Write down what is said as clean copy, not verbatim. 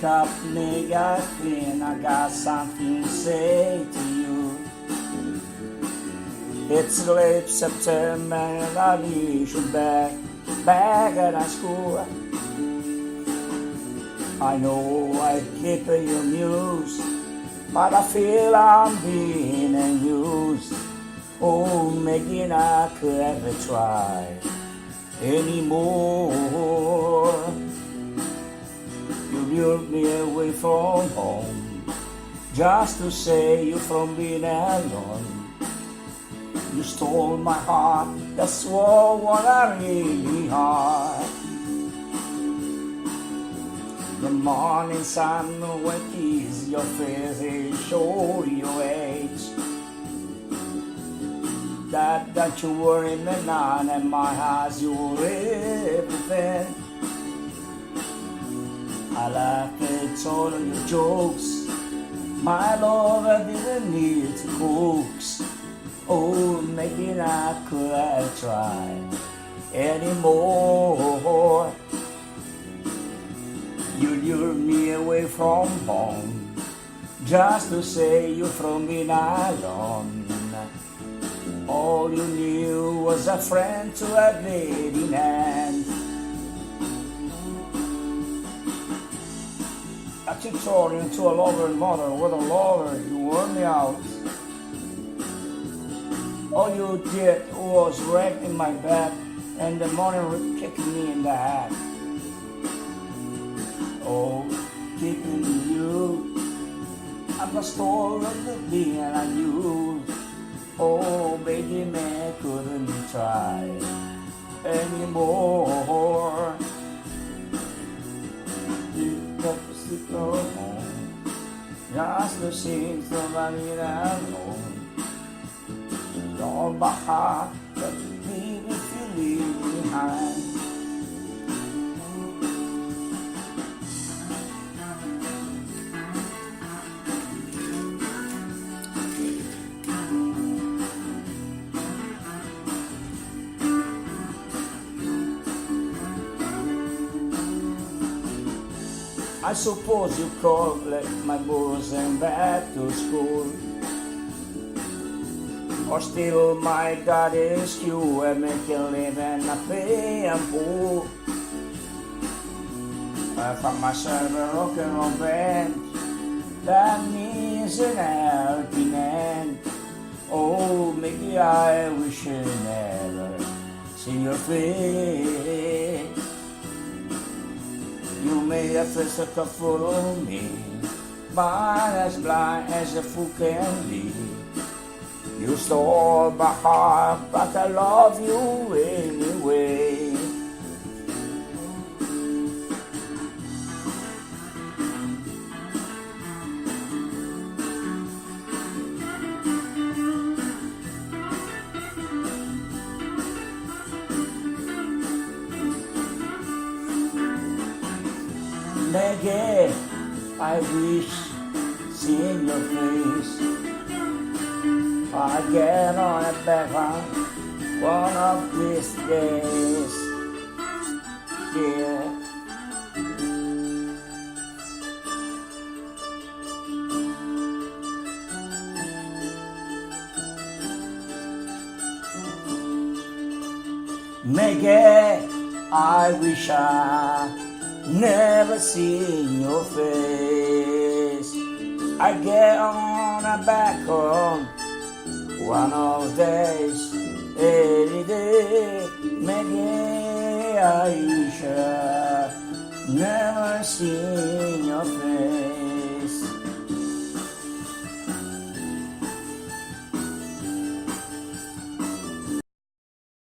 wake up, make I clean, I got something to say to you. It's late September and I need you back at school. I know I keep your news, but I feel I'm being used. Oh, maybe I could ever try anymore. You lured me away from home just to save you from being alone. You stole my heart, that's what I really hard. The morning sun will kiss your face and show your age. That you were in the night and my eyes, you were everything. I laughed at all of your jokes. My love, I didn't need to coax. Oh, maybe I could have tried anymore. You lured me away from home just to save you from being alone. All you knew was a friend to a bleeding hand. I keep talking to a lover and mother with a lover, you wore me out. All you did was wrecking my back and the morning kicking me in the head. Oh, keeping you, I'm the story of the being I knew. Oh, baby man, couldn't try anymore. You got to stick home, just to see somebody alone. All my heart, but leave if you leave behind. I suppose you called like my boys and back to school. Or still my God is you and make a living, I pay and poor. I found myself a rock and roll band that means an helping hand. Oh, maybe I wish I never see your face. You made a face that could follow me, but as blind as a fool can be. You stole my heart, but I love you anyway. Maggie, I wish seeing your face. I get on it back on one of these days. Yeah. Maggie, I wish I never seen your face. I get on a back on one of days, any day. Maybe I wish I never seen your face.